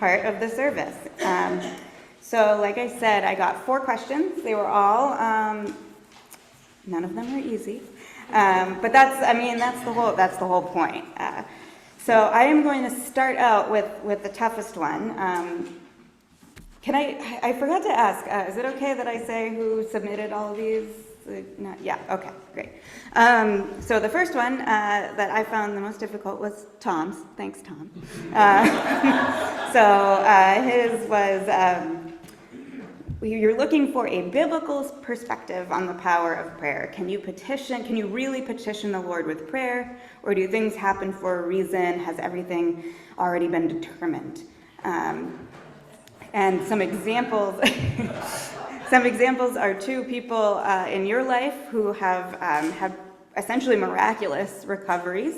part of the service. So like I said, I got 4 questions. They were all, none of them were easy. But that's the whole point. So I am going to start out with the toughest one. I forgot to ask, is it okay that I say who submitted all of these? No, yeah, okay, great. So the first one that I found the most difficult was Tom's. Thanks, Tom. His was, you're looking for a biblical perspective on the power of prayer. Can you really petition the Lord with prayer? Or do things happen for a reason? Has everything already been determined? And some examples are 2 people in your life who have had essentially miraculous recoveries,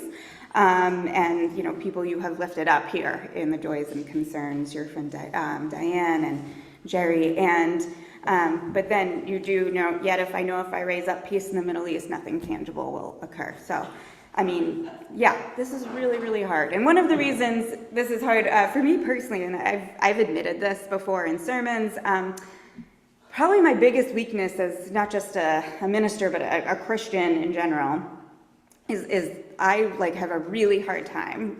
and people you have lifted up here in the joys and concerns, your friend Diane and Jerry, and but then you do know, yet if I raise up peace in the Middle East, nothing tangible will occur. So this is really, really hard. And one of the reasons this is hard for me personally, and I've admitted this before in sermons, probably my biggest weakness as not just a minister, but a Christian in general, is I have a really hard time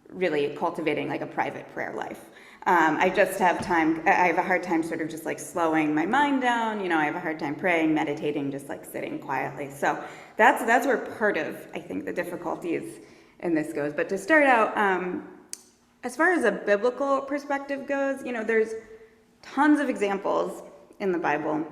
really cultivating a private prayer life. I have a hard time sort of just slowing my mind down. I have a hard time praying, meditating, just sitting quietly. So that's where part of, I think, the difficulties in this goes. But to start out, as far as a biblical perspective goes, there's tons of examples in the Bible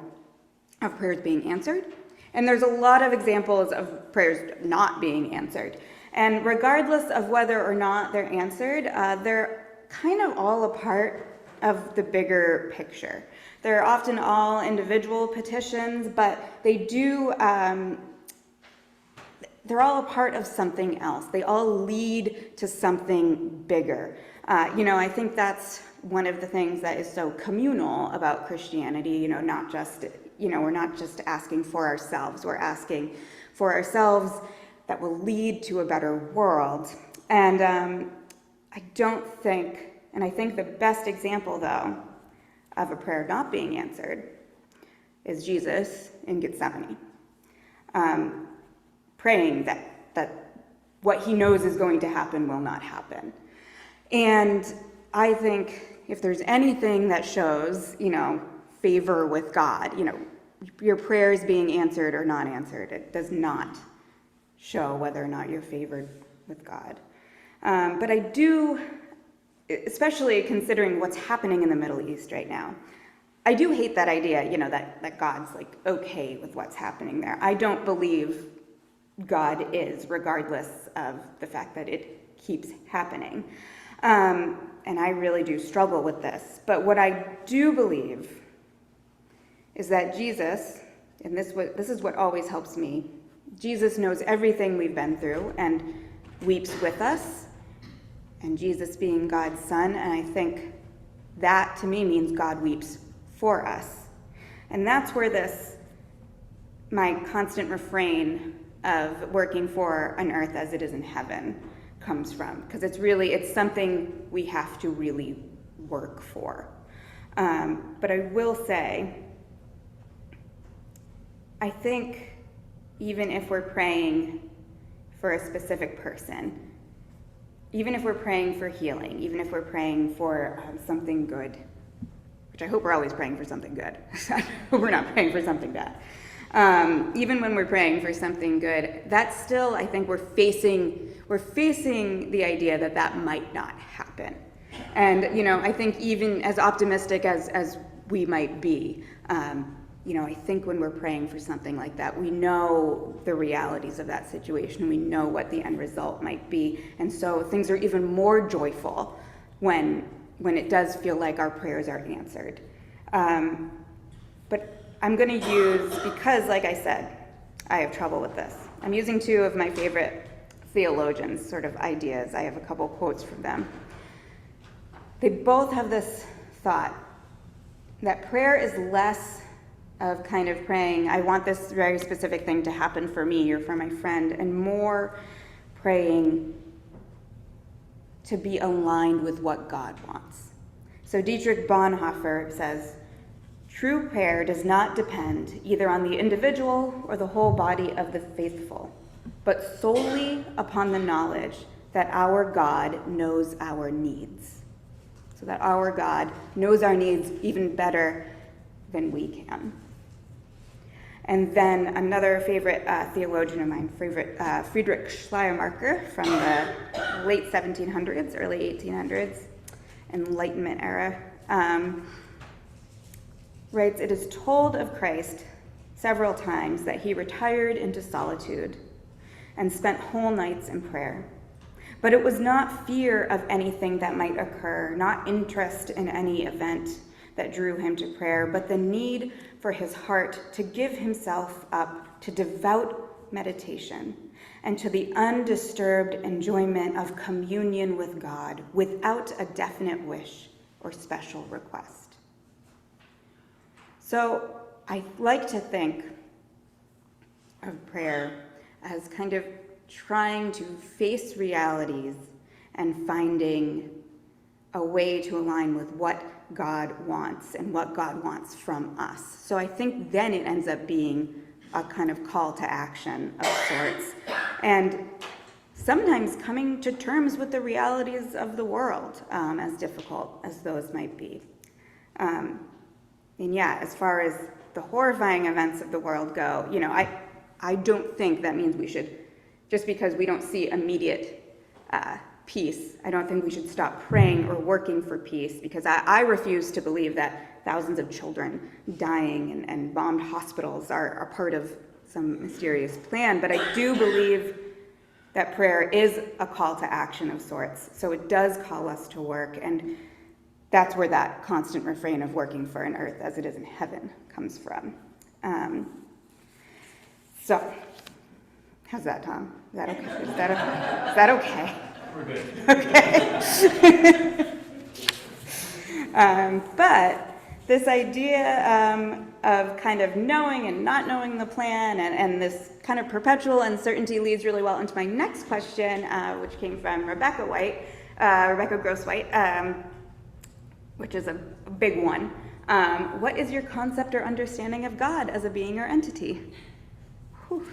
of prayers being answered. And there's a lot of examples of prayers not being answered. And regardless of whether or not they're answered, they're kind of all a part of the bigger picture. They're often all individual petitions, but they're all a part of something else. They all lead to something bigger. I think that's one of the things that is so communal about Christianity. We're not just asking for ourselves. We're asking for ourselves that will lead to a better world. And I think the best example, though, of a prayer not being answered is Jesus in Gethsemane, praying that what he knows is going to happen will not happen. And I think if there's anything that shows, favor with God, your prayers being answered or not answered, it does not show whether or not you're favored with God. But I do, especially considering what's happening in the Middle East right now, I do hate that idea, that God's okay with what's happening there. I don't believe God is, regardless of the fact that it keeps happening. And I really do struggle with this. But what I do believe is that Jesus, and this is what always helps me, Jesus knows everything we've been through and weeps with us. And Jesus being God's son, and I think that to me means God weeps for us. And that's where my constant refrain of working for an earth as it is in heaven comes from. Because it's something we have to really work for. But I will say, I think even if we're praying for a specific person, even if we're praying for healing, even if we're praying for something good, which I hope we're always praying for something good. I hope we're not praying for something bad. Even when we're praying for something good, that's still, I think we're facing the idea that might not happen. And, I think even as optimistic as we might be, I think when we're praying for something like that, we know the realities of that situation. We know what the end result might be. And so things are even more joyful when it does feel like our prayers are answered. But I'm going to use, because like I said, I have trouble with this. I'm using 2 of my favorite theologians' sort of ideas. I have a couple quotes from them. They both have this thought that prayer is less of kind of praying, I want this very specific thing to happen for me or for my friend, and more praying to be aligned with what God wants. So Dietrich Bonhoeffer says, true prayer does not depend either on the individual or the whole body of the faithful, but solely upon the knowledge that our God knows our needs. So that our God knows our needs even better than we can. And then another favorite theologian of mine, Friedrich Schleiermacher from the late 1700s, early 1800s, Enlightenment era, writes, it is told of Christ several times that he retired into solitude and spent whole nights in prayer. But it was not fear of anything that might occur, not interest in any event that drew him to prayer, but the need for his heart to give himself up to devout meditation and to the undisturbed enjoyment of communion with God without a definite wish or special request. So I like to think of prayer as kind of trying to face realities and finding a way to align with what God wants and what God wants from us. So I think then it ends up being a kind of call to action of sorts. And sometimes coming to terms with the realities of the world, as difficult as those might be. And yeah, as far as the horrifying events of the world go, I don't think that means we should, just because we don't see immediate peace, I don't think we should stop praying or working for peace, because I refuse to believe that thousands of children dying and bombed hospitals are part of some mysterious plan. But I do believe that prayer is a call to action of sorts. So it does call us to work, and that's where that constant refrain of working for an earth as it is in heaven comes from. So, how's that, Tom? Is that okay? Is that okay? We're good. Okay. But this idea of kind of knowing and not knowing the plan and this kind of perpetual uncertainty leads really well into my next question, which came from Rebecca Gross-White, which is a big one. What is your concept or understanding of God as a being or entity? Whew.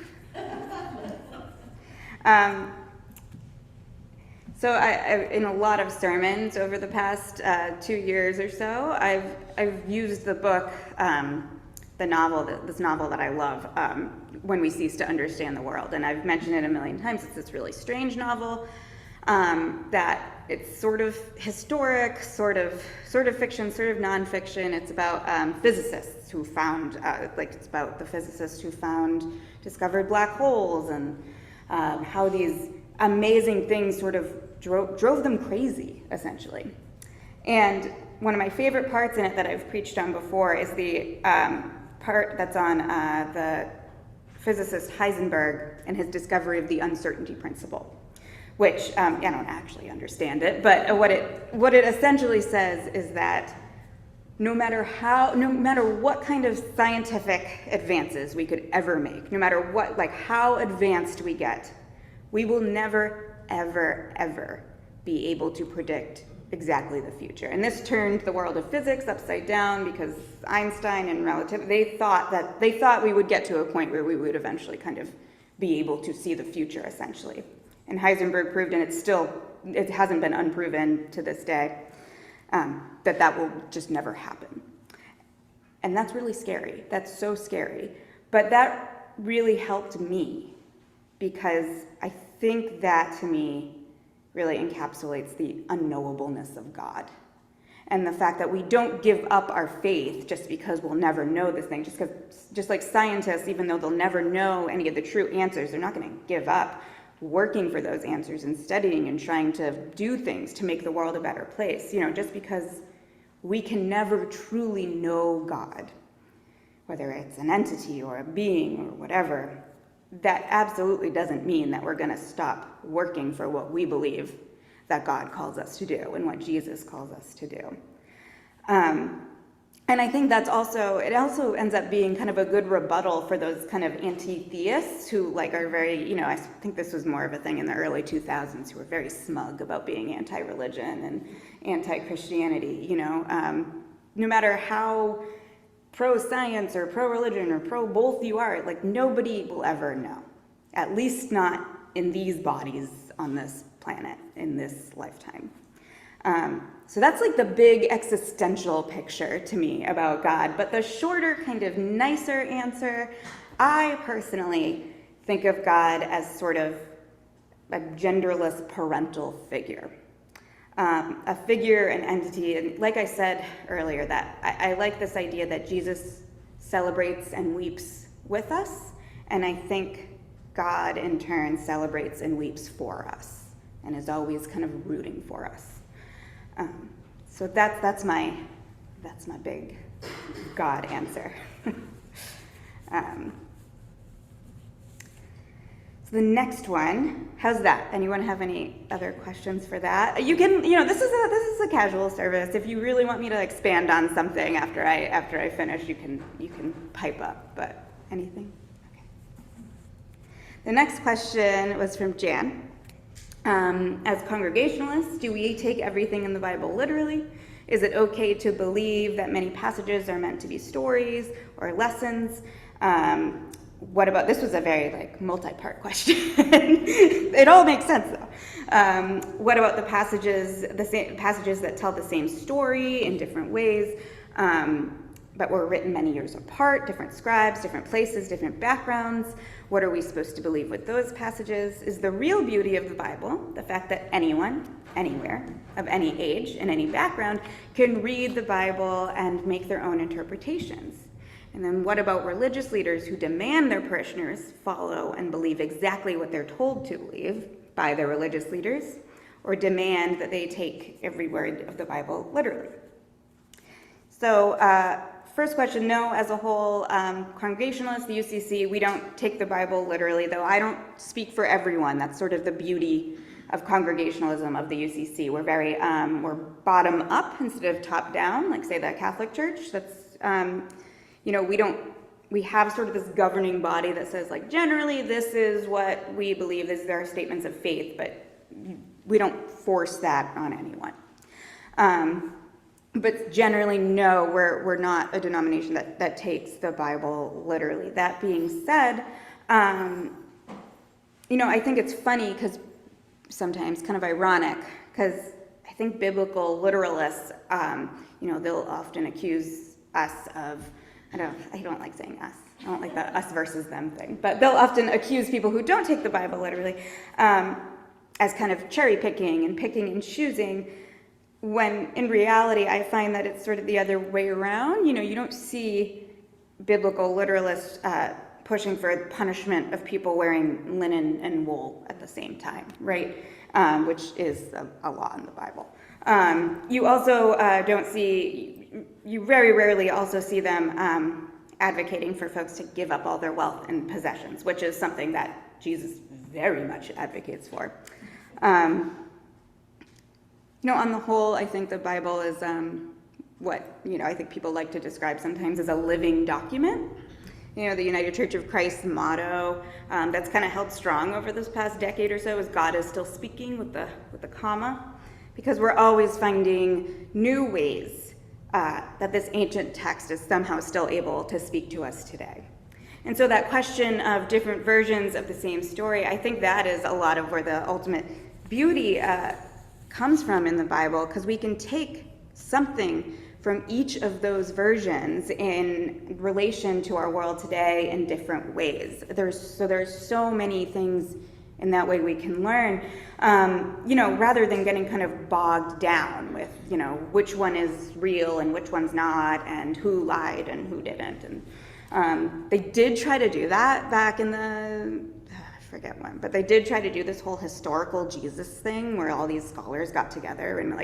So I, in a lot of sermons over the past 2 years or so, I've used the book, this novel that I love, When We Cease to Understand the World. And I've mentioned it a million times. It's this really strange novel that it's sort of historic, sort of fiction, sort of nonfiction. It's about physicists who found, it's about the physicists who discovered black holes and how these amazing things sort of drove them crazy, essentially. And one of my favorite parts in it that I've preached on before is the part that's on the physicist Heisenberg and his discovery of the uncertainty principle, which I don't actually understand it, but what it essentially says is that no matter what kind of scientific advances we could ever make, no matter what, how advanced we get, we will never, ever, ever be able to predict exactly the future. And this turned the world of physics upside down, because Einstein and relativity, they thought we would get to a point where we would eventually kind of be able to see the future, essentially. And Heisenberg proved, and it hasn't been unproven to this day, that will just never happen. And that's really scary. That's so scary. But that really helped me, because I think that, to me, really encapsulates the unknowableness of God. And the fact that we don't give up our faith just because we'll never know this thing. Just like scientists, even though they'll never know any of the true answers, they're not going to give up working for those answers and studying and trying to do things to make the world a better place. Just because we can never truly know God, whether it's an entity or a being or whatever, that absolutely doesn't mean that we're going to stop working for what we believe that God calls us to do and what Jesus calls us to do. And I think it also ends up being kind of a good rebuttal for those kind of anti-theists who like are very, I think this was more of a thing in the early 2000s, who were very smug about being anti-religion and anti-Christianity, no matter how pro-science or pro-religion or pro-both you are, like nobody will ever know, at least not in these bodies on this planet in this lifetime. So that's like the big existential picture to me about God. But the shorter, kind of nicer answer, I personally think of God as sort of a genderless parental figure. A figure, an entity, and like I said earlier, that I like this idea that Jesus celebrates and weeps with us, and I think God in turn celebrates and weeps for us, and is always kind of rooting for us. So that's my big God answer. So the next one, how's that? Anyone have any other questions for that? You can, this is a casual service. If you really want me to expand on something after I finish, you can pipe up. But anything? Okay. The next question was from Jan. As Congregationalists, do we take everything in the Bible literally? Is it okay to believe that many passages are meant to be stories or lessons? What about, this was a very multi-part question. It all makes sense though. What about the passages that tell the same story in different ways, but were written many years apart, different scribes, different places, different backgrounds? What are we supposed to believe with those passages? Is the real beauty of the Bible the fact that anyone, anywhere, of any age and any background can read the Bible and make their own interpretations? And then what about religious leaders who demand their parishioners follow and believe exactly what they're told to believe by their religious leaders, or demand that they take every word of the Bible literally? So, first question, no, as a whole, Congregationalists, the UCC, we don't take the Bible literally, though I don't speak for everyone. That's sort of the beauty of Congregationalism of the UCC. We're very, we're bottom up instead of top down, like say the Catholic Church. That's, we have sort of this governing body that says generally this is what we believe, these are our statements of faith, but we don't force that on anyone. But generally, no, we're not a denomination that takes the Bible literally. That being said, I think it's funny because sometimes kind of ironic, because I think biblical literalists, they'll often accuse us of, I don't like saying us. I don't like that us versus them thing, but they'll often accuse people who don't take the Bible literally as kind of cherry picking and picking and choosing, when in reality, I find that it's sort of the other way around. You don't see biblical literalists pushing for punishment of people wearing linen and wool at the same time, right? Which is a law in the Bible. You also you very rarely also see them advocating for folks to give up all their wealth and possessions, which is something that Jesus very much advocates for. On the whole, I think the Bible is what, I think people like to describe sometimes as a living document. The United Church of Christ's motto that's kind of held strong over this past decade or so is God is still speaking with the comma, because we're always finding new ways that this ancient text is somehow still able to speak to us today. And so that question of different versions of the same story, I think that is a lot of where the ultimate beauty comes from in the Bible, because we can take something from each of those versions in relation to our world today in different ways. There's so many things in that way we can learn, rather than getting kind of bogged down with, which one is real and which one's not, and who lied and who didn't. And they did try to do that back in the, I forget when, but they did try to do this whole historical Jesus thing where all these scholars got together and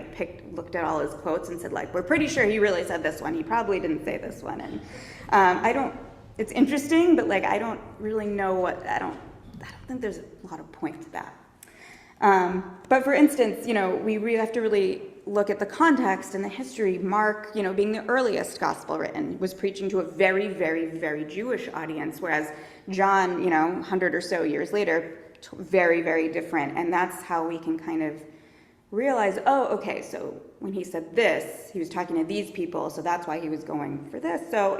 looked at all his quotes and said, we're pretty sure he really said this one. He probably didn't say this one. And it's interesting, but I don't really know I don't think there's a lot of point to that. But for instance, we really have to really look at the context and the history, Mark, being the earliest gospel written, was preaching to a very, very, very Jewish audience, whereas John, 100 or so years later, very, very different. And that's how we can kind of realize, oh, okay, so when he said this, he was talking to these people, so that's why he was going for this. So,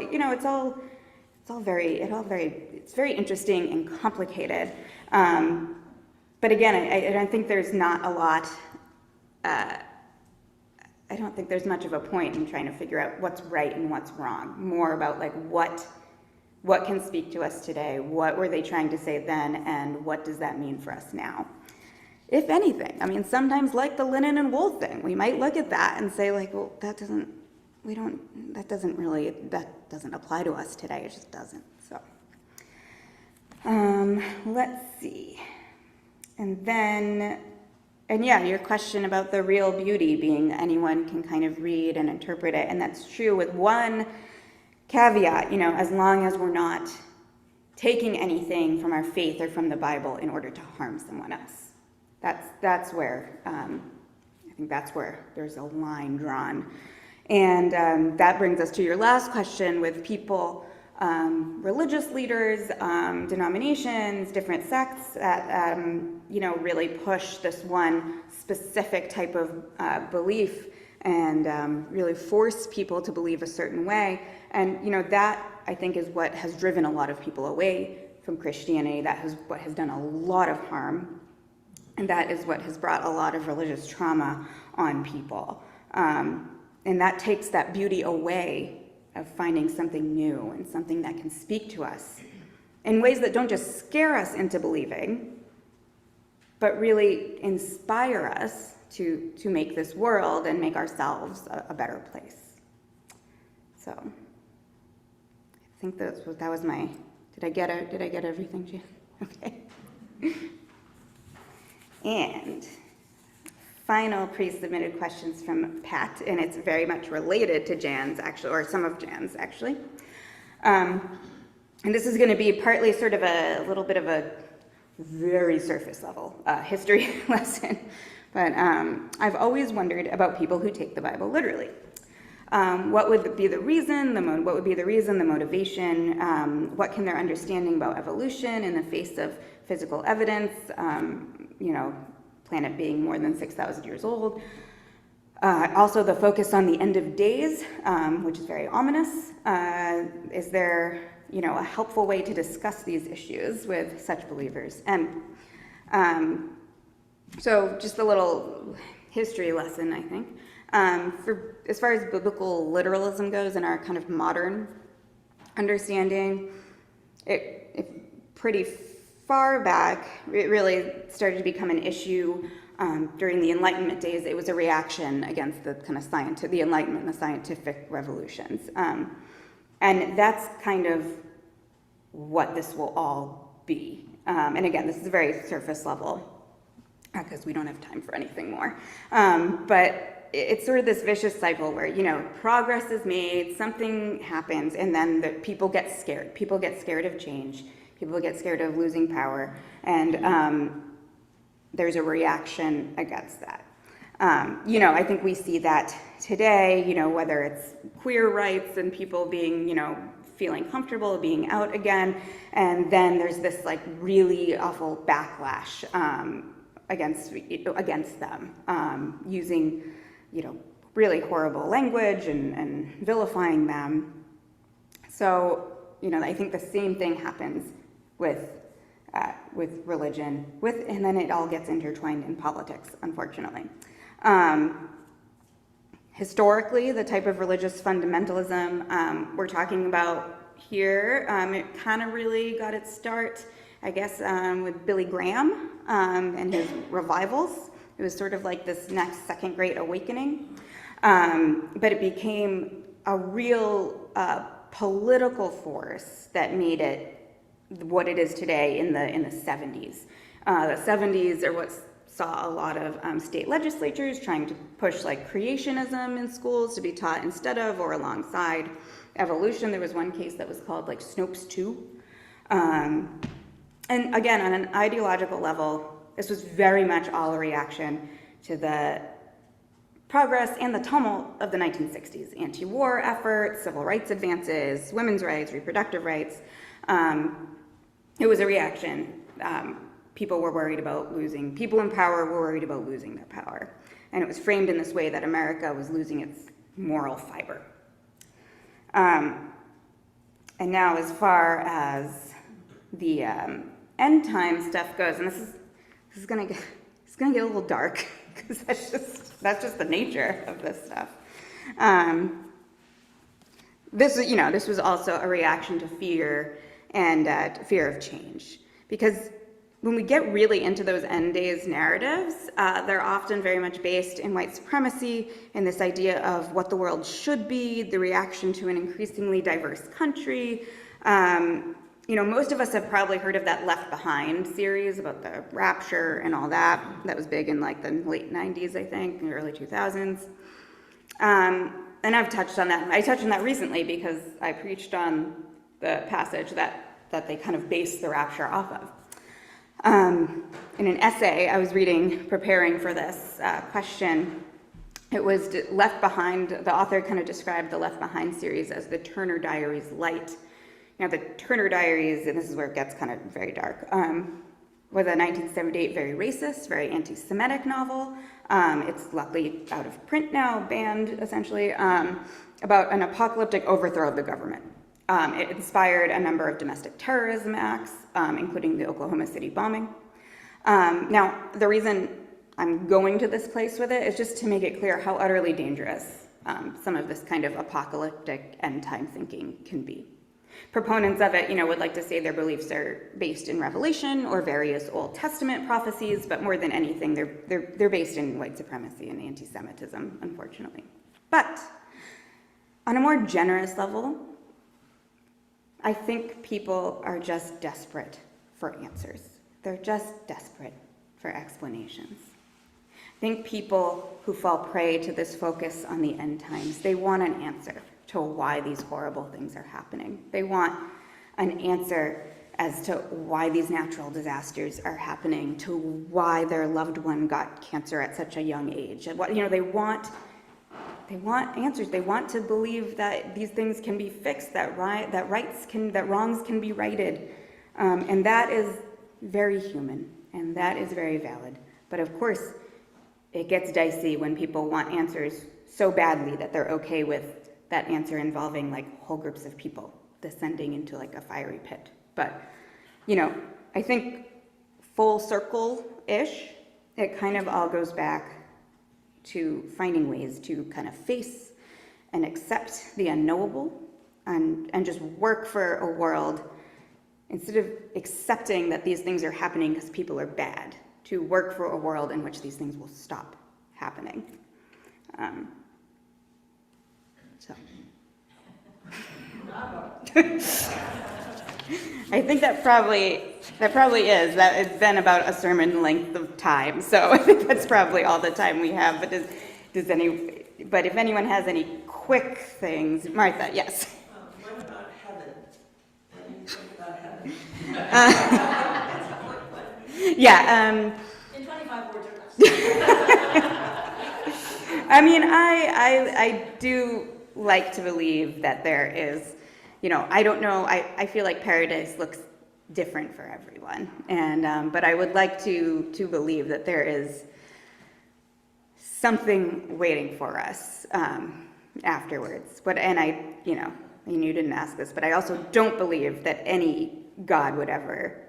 it's very interesting and complicated. But again, I don't think there's not a lot, I don't think there's much of a point in trying to figure out what's right and what's wrong. More about like what can speak to us today, what were they trying to say then, and what does that mean for us now? If anything, sometimes like the linen and wool thing, we might look at that and say like, well, that doesn't apply to us today. It just doesn't. So, let's see. And your question about the real beauty being anyone can kind of read and interpret it. And that's true with one caveat, as long as we're not taking anything from our faith or from the Bible in order to harm someone else. That's where, I think that's where there's a line drawn. And that brings us to your last question with people, religious leaders, denominations, different sects that, really push this one specific type of belief and really force people to believe a certain way. And, that I think is what has driven a lot of people away from Christianity. What has done a lot of harm. And that is what has brought a lot of religious trauma on people. And that takes that beauty away of finding something new and something that can speak to us in ways that don't just scare us into believing, but really inspire us to make this world and make ourselves a better place. So I think that was my, did I get everything, Jan? Okay. And final pre-submitted questions from Pat, and it's very much related to Jan's, actually, or some of Jan's, actually. And this is going to be partly sort of a little bit of a very surface level history lesson. But I've always wondered about people who take the Bible literally. What would be the reason, the motivation, what can their understanding about evolution in the face of physical evidence, planet being more than 6,000 years old. Also the focus on the end of days, which is very ominous. Is there, a helpful way to discuss these issues with such believers? And so just a little history lesson, I think. As far as biblical literalism goes in our kind of modern understanding, it pretty far back, it really started to become an issue during the Enlightenment days. It was a reaction against the kind of the Enlightenment and the scientific revolutions. And that's kind of what this will all be. And again, this is a very surface level because we don't have time for anything more. But it's sort of this vicious cycle where, progress is made, something happens, and then people get scared. People get scared of change. People get scared of losing power, and there's a reaction against that. I think we see that today, whether it's queer rights and people being, feeling comfortable being out again, and then there's this like really awful backlash against them, using, really horrible language and vilifying them. So, I think the same thing happens with religion, and then it all gets intertwined in politics, unfortunately. Historically, the type of religious fundamentalism we're talking about here, it kind of really got its start, I guess, with Billy Graham and his revivals. It was sort of like this next second Great Awakening, but it became a real political force that made it what it is today in the 70s. The 70s are what saw a lot of state legislatures trying to push like creationism in schools to be taught instead of or alongside evolution. There was one case that was called like Snopes 2. And again, on an ideological level, this was very much all a reaction to the progress and the tumult of the 1960s, anti-war efforts, civil rights advances, women's rights, reproductive rights. It was a reaction. People in power were worried about losing their power. And it was framed in this way that America was losing its moral fiber. And now as far as the end time stuff goes, and this is gonna get a little dark, because that's just the nature of this stuff. This was also a reaction to fear and fear of change, because when we get really into those end days narratives, they're often very much based in white supremacy and this idea of what the world should be, the reaction to an increasingly diverse country. Most of us have probably heard of that Left Behind series about the rapture and all that. That was big in like the late 90s, I think, in the early 2000s. And I've touched on that. I touched on that recently because I preached on the passage that they kind of base the rapture off of. In an essay I was reading, preparing for this question, it was Left Behind. The author kind of described the Left Behind series as the Turner Diaries light. Now, the Turner Diaries, and this is where it gets kind of very dark, was a 1978 very racist, very anti-Semitic novel. It's luckily out of print now, banned essentially, about an apocalyptic overthrow of the government. It inspired a number of domestic terrorism acts, including the Oklahoma City bombing. Now, the reason I'm going to this place with it is just to make it clear how utterly dangerous some of this kind of apocalyptic end-time thinking can be. Proponents of it, would like to say their beliefs are based in Revelation or various Old Testament prophecies, but more than anything, they're based in white supremacy and anti-Semitism, unfortunately. But on a more generous level, I think people are just desperate for answers. They're just desperate for explanations. I think people who fall prey to this focus on the end times, they want an answer to why these horrible things are happening. They want an answer as to why these natural disasters are happening, to why their loved one got cancer at such a young age. And they want answers. They want to believe that these things can be fixed, that wrongs can be righted. And that is very human, and that is very valid. But of course, it gets dicey when people want answers so badly that they're okay with that answer involving like whole groups of people descending into like a fiery pit. But, I think full circle-ish, it kind of all goes back to finding ways to kind of face and accept the unknowable and just work for a world, instead of accepting that these things are happening because people are bad, to work for a world in which these things will stop happening. I think that probably is. That it's been about a sermon length of time, so I think that's probably all the time we have. But but if anyone has any quick things, Martha, yes. What about heaven? What do you think about heaven? Yeah. In 25 words or less. I mean, I do like to believe that there is, I don't know, I feel like paradise looks different for everyone, and but I would like to believe that there is something waiting for us afterwards. But you didn't ask this, but I also don't believe that any God would ever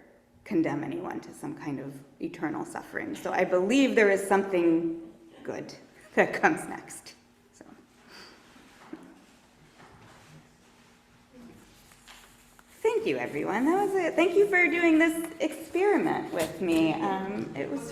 condemn anyone to some kind of eternal suffering. So I believe there is something good that comes next. So. Thank you, everyone. That was it. Thank you for doing this experiment with me. It was